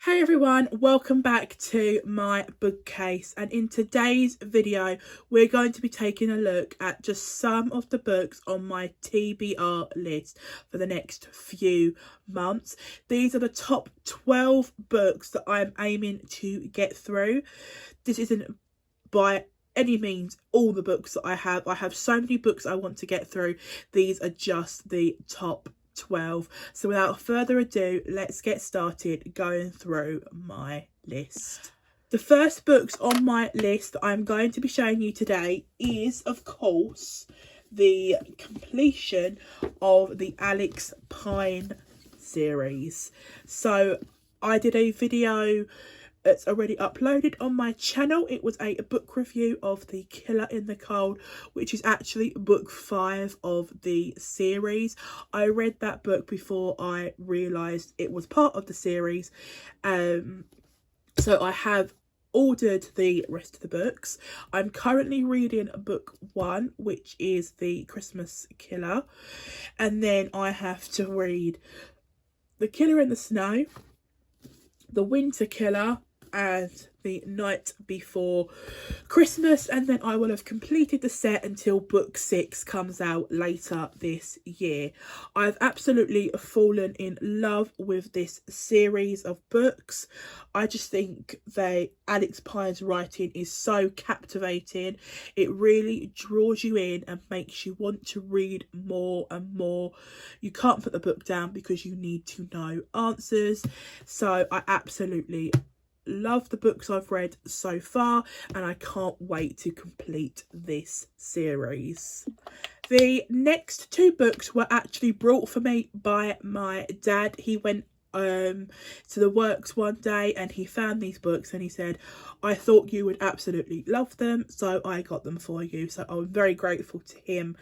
Hey everyone, welcome back to my bookcase, and in today's video we're going to be taking a look at just some of the books on my TBR list for the next few months. These are the top 12 books that I'm aiming to get through. This isn't by any means all the books that I have so many books I want to get through. These are just the top 12. So without further ado, let's get started going through my list. The first books on my list that I'm going to be showing you today is, of course, the completion of the Alex Pine series. So I did a video. It's already uploaded on my channel. It was a book review of The Killer in the Cold, which is actually book 5 of the series. I read that book before I realised it was part of the series. So I have ordered the rest of the books. I'm currently reading book 1, which is The Christmas Killer. And then I have to read The Killer in the Snow, The Winter Killer, and The Night Before Christmas, and then I will have completed the set until book 6 comes out later this year. I've absolutely fallen in love with this series of books. I just think Alex Pine's writing is so captivating. It really draws you in and makes you want to read more and more. You can't put the book down because you need to know answers. So I absolutely love the books I've read so far, and I can't wait to complete this series. The next 2 books were actually brought for me by my dad. He went to the works one day and he found these books and he said, I thought you would absolutely love them, so I got them for you. So I'm very grateful to him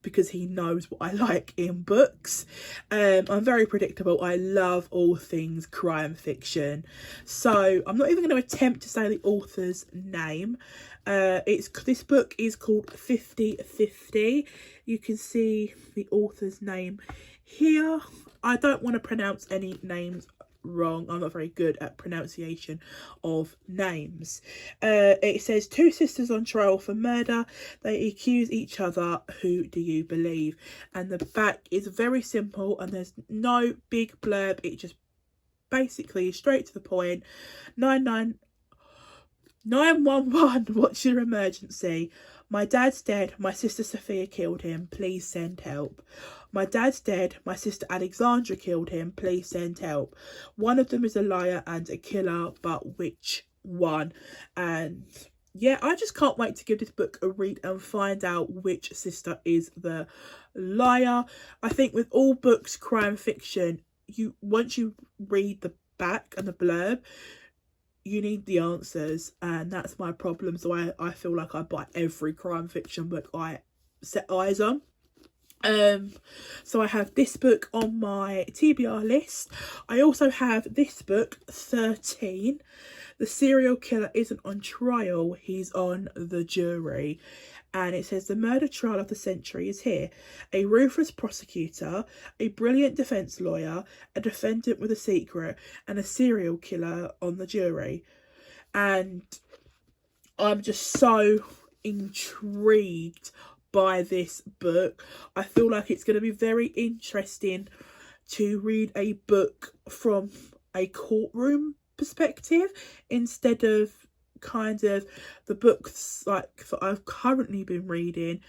because he knows what I like in books. I'm very predictable. I love all things crime fiction. So I'm not even going to attempt to say the author's name. This book is called 50/50. You can see the author's name here. I don't want to pronounce any names wrong. I'm not very good at pronunciation of names. It says 2 sisters on trial for murder. They accuse each other. Who do you believe? And the back is very simple and there's no big blurb. It just basically is straight to the point. 911, what's your emergency? My dad's dead. My sister Sophia killed him. Please send help. My dad's dead. My sister Alexandra killed him. Please send help. One of them is a liar and a killer, but which one? And yeah, I just can't wait to give this book a read and find out which sister is the liar. I think with all books, crime fiction, once you read the back and the blurb, you need the answers, and that's my problem. So I feel like I buy every crime fiction book I set eyes on. So I have this book on my TBR list. I also have this book, 13. The serial killer isn't on trial, he's on the jury. And it says the murder trial of the century is here. A ruthless prosecutor, a brilliant defence lawyer, a defendant with a secret, and a serial killer on the jury. And I'm just so intrigued by this book. I feel like it's going to be very interesting to read a book from a courtroom perspective instead of kind of the books like that I've currently been reading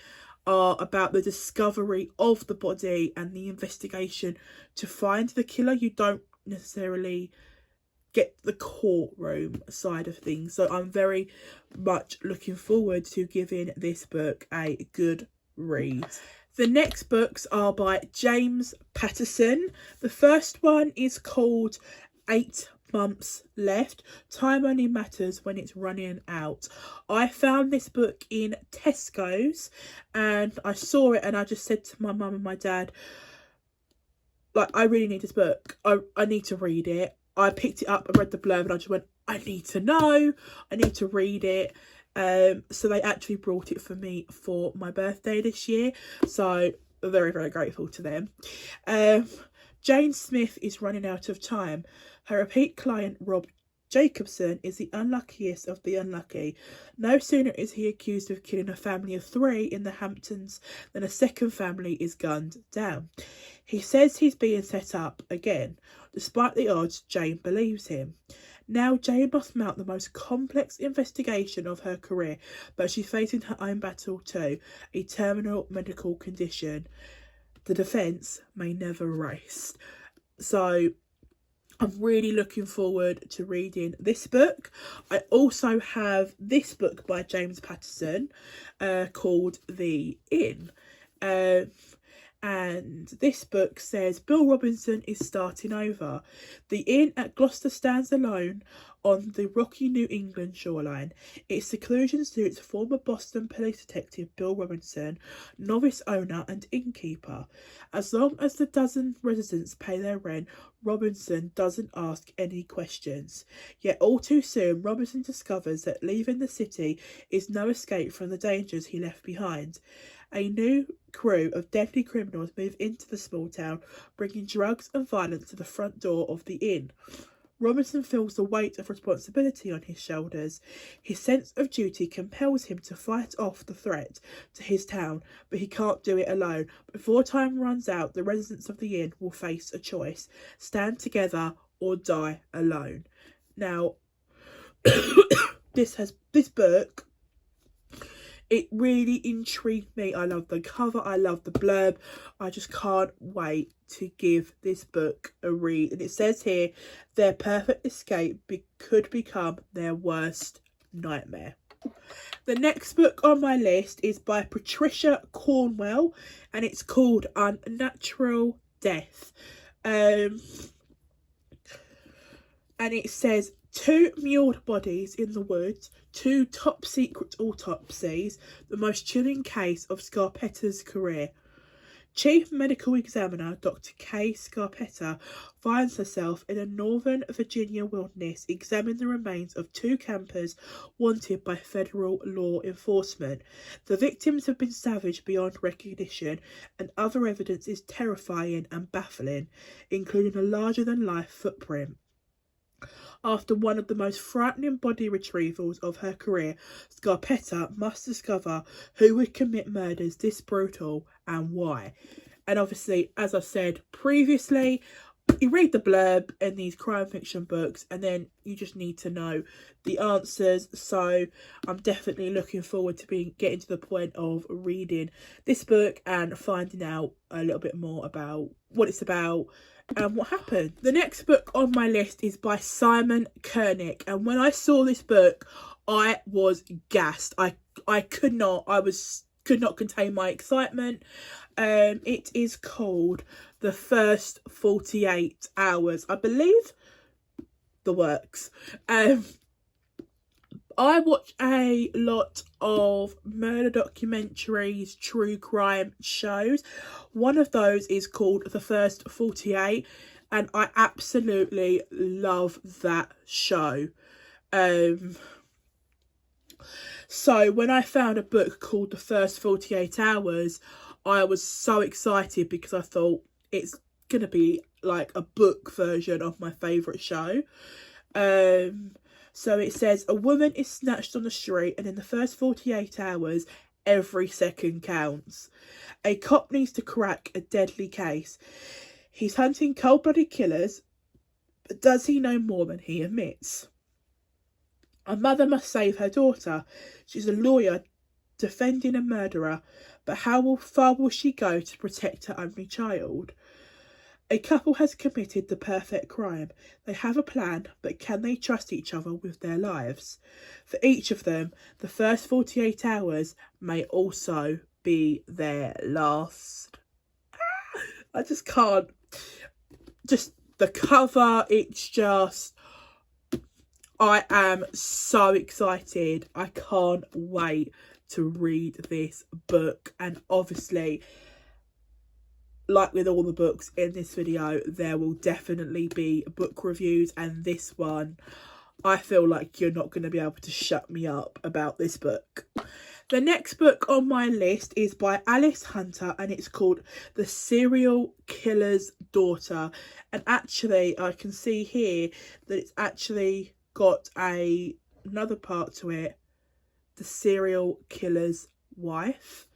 are about the discovery of the body and the investigation to find the killer. You don't necessarily get the courtroom side of things. So I'm very much looking forward to giving this book a good read. The next books are by James Patterson. The first one is called 8 Months Left. Time only matters when it's running out. I found this book in Tesco's and I saw it and I just said to my mum and my dad, like, I really need this book. I need to read it. I picked it up and read the blurb and I just went, I need to know. I need to read it. So they actually brought it for me for my birthday this year. So very, very grateful to them. Jane Smith is running out of time. Her repeat client, Rob Jacobson, is the unluckiest of the unlucky. No sooner is he accused of killing a family of 3 in the Hamptons than a second family is gunned down. He says he's being set up again. Despite the odds, Jane believes him. Now Jane must mount the most complex investigation of her career, but she's facing her own battle too, a terminal medical condition. The defence may never rest. So I'm really looking forward to reading this book. I also have this book by James Patterson called The Inn. And this book says Bill Robinson is starting over. The inn at Gloucester stands alone on the rocky New England shoreline. Its seclusion suits former Boston police detective Bill Robinson, novice owner and innkeeper. As long as the dozen residents pay their rent, Robinson doesn't ask any questions. Yet all too soon, Robinson discovers that leaving the city is no escape from the dangers he left behind. A new crew of deadly criminals move into the small town, bringing drugs and violence to the front door of the inn. Robinson feels the weight of responsibility on his shoulders. His sense of duty compels him to fight off the threat to his town, but he can't do it alone. Before time runs out, the residents of the inn will face a choice: stand together or die alone. Now, this book, it really intrigued me. I love the cover, I love the blurb. I just can't wait to give this book a read. And it says here, their perfect escape could become their worst nightmare. The next book on my list is by Patricia Cornwell, and it's called Unnatural Death. And it says, 2 mured bodies in the woods, 2 top secret autopsies, the most chilling case of Scarpetta's career. Chief Medical Examiner Dr. Kace Scarpetta finds herself in a northern Virginia wilderness examining the remains of 2 campers wanted by federal law enforcement. The victims have been savaged beyond recognition, and other evidence is terrifying and baffling, including a larger-than-life footprint. After one of the most frightening body retrievals of her career, Scarpetta must discover who would commit murders this brutal and why. And obviously, as I said previously, you read the blurb in these crime fiction books and then you just need to know the answers. So I'm definitely looking forward to getting to the point of reading this book and finding out a little bit more about what it's about and what happened. The next book on my list is by Simon Kernick, and when I saw this book, I was gassed. I could not contain my excitement. It is called The First 48 Hours, I believe. The works. I watch a lot of murder documentaries, true crime shows. One of those is called The First 48, and I absolutely love that show. So when I found a book called The First 48 Hours, I was so excited because I thought it's going to be like a book version of my favourite show. So it says, a woman is snatched on the street and in the first 48 hours, every second counts. A cop needs to crack a deadly case. He's hunting cold-blooded killers, but does he know more than he admits? A mother must save her daughter. She's a lawyer defending a murderer, but how far will she go to protect her only child? A couple has committed the perfect crime. They have a plan, but can they trust each other with their lives? For each of them, the first 48 hours may also be their last. I just can't. Just the cover, it's just... I am so excited. I can't wait to read this book. And obviously, like with all the books in this video, there will definitely be book reviews, and this one I feel like you're not going to be able to shut me up about this book. The next book on my list is by Alice Hunter, and it's called The Serial Killer's Daughter. And actually, I can see here that it's actually got another part to it, The Serial Killer's Wife.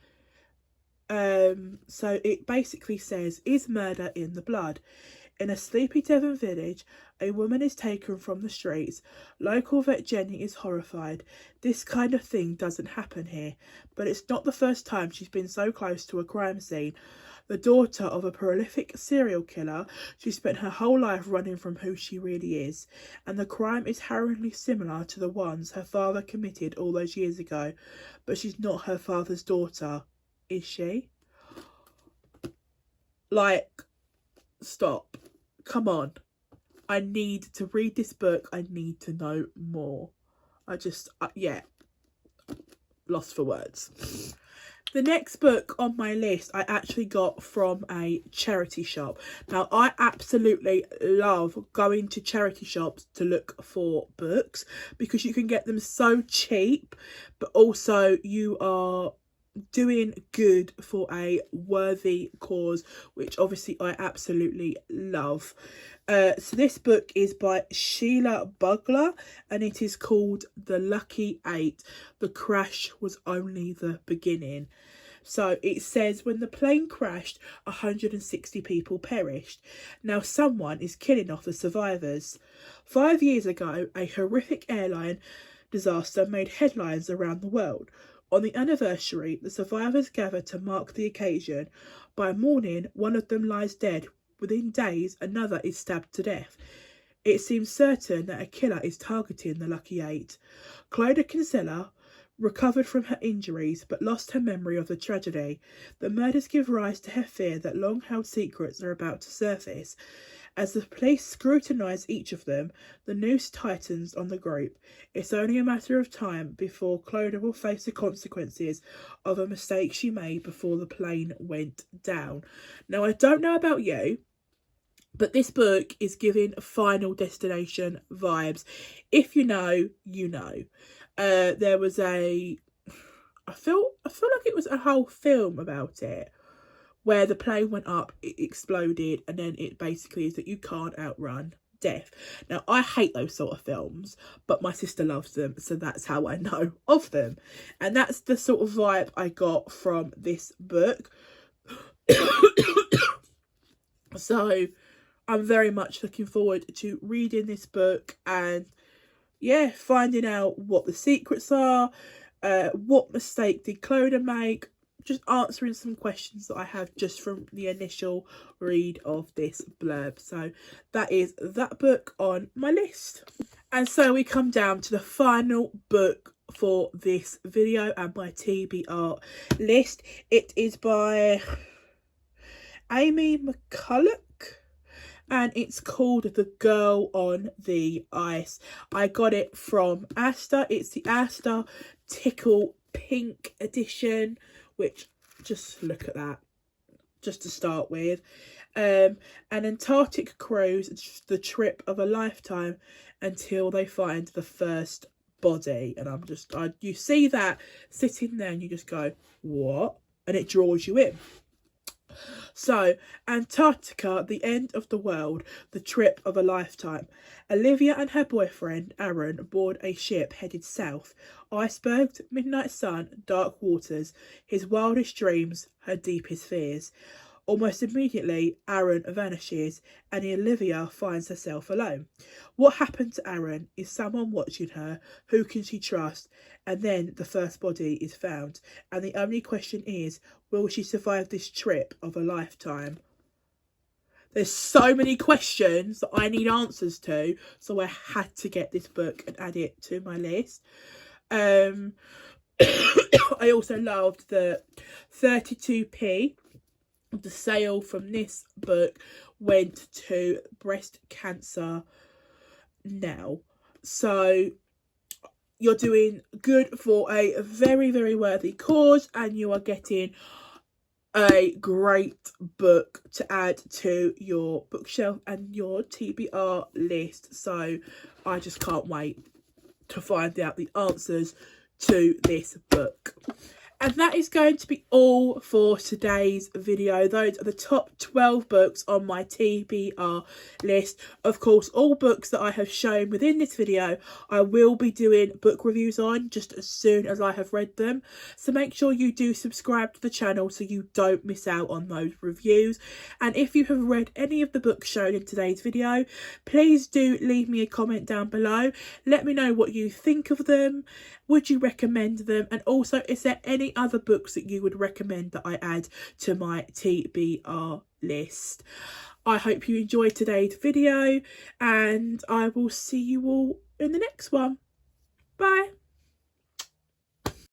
So it basically says, is murder in the blood? In a sleepy Devon village, a woman is taken from the streets. Local vet Jenny is horrified. This kind of thing doesn't happen here, but it's not the first time she's been so close to a crime scene. The daughter of a prolific serial killer, she spent her whole life running from who she really is, and the crime is harrowingly similar to the ones her father committed all those years ago. But she's not her father's daughter, is she? Like, stop. Come on. I need to read this book. I need to know more. Yeah, lost for words. The next book on my list I actually got from a charity shop. Now, I absolutely love going to charity shops to look for books because you can get them so cheap, but also you are doing good for a worthy cause, which obviously I absolutely love. So this book is by Sheila Bugler, and it is called The Lucky Eight. The crash was only the beginning. So it says, when the plane crashed, 160 people perished. Now someone is killing off the survivors. 5 years ago, a horrific airline disaster made headlines around the world. On the anniversary, the survivors gather to mark the occasion. By morning, one of them lies dead. Within days, another is stabbed to death. It seems certain that a killer is targeting the Lucky Eight. Clodagh Kinsella recovered from her injuries but lost her memory of the tragedy. The murders give rise to her fear that long-held secrets are about to surface. As the police scrutinise each of them, the noose tightens on the group. It's only a matter of time before Clodagh will face the consequences of a mistake she made before the plane went down. Now, I don't know about you, but this book is giving Final Destination vibes. If you know, you know. There was I feel like it was a whole film about it, where the plane went up, it exploded, and then it basically is that you can't outrun death. Now, I hate those sort of films, but my sister loves them, so that's how I know of them. And that's the sort of vibe I got from this book. So I'm very much looking forward to reading this book and, yeah, finding out what the secrets are, what mistake did Clodagh make, just answering some questions that I have just from the initial read of this blurb. So that is that book on my list. And so we come down to the final book for this video and my TBR list. It is by Amy McCulloch, and it's called The Girl on the Ice. I got it from Asda. It's the Asda Tickle Pink edition, which, just look at that, just to start with. An Antarctic cruise, the trip of a lifetime until they find the first body. And you see that sitting there and you just go, what? And it draws you in. So, Antarctica, the end of the world, the trip of a lifetime. Olivia and her boyfriend, Aaron, board a ship headed south. Icebergs, midnight sun, dark waters, his wildest dreams, her deepest fears. Almost immediately, Aaron vanishes and Olivia finds herself alone. What happened to Aaron? Is someone watching her? Who can she trust? And then the first body is found. And the only question is, will she survive this trip of a lifetime? There's so many questions that I need answers to, so I had to get this book and add it to my list. I also loved the 32p. The sale from this book went to Breast Cancer Now. So you're doing good for a very, very worthy cause, and you are getting a great book to add to your bookshelf and your TBR list. So I just can't wait to find out the answers to this book. And that is going to be all for today's video. Those are the top 12 books on my TBR list. Of course, all books that I have shown within this video, I will be doing book reviews on just as soon as I have read them. So make sure you do subscribe to the channel so you don't miss out on those reviews. And if you have read any of the books shown in today's video, please do leave me a comment down below. Let me know what you think of them. Would you recommend them? And also, is there any other books that you would recommend that I add to my TBR list? I hope you enjoyed today's video, and I will see you all in the next one. Bye.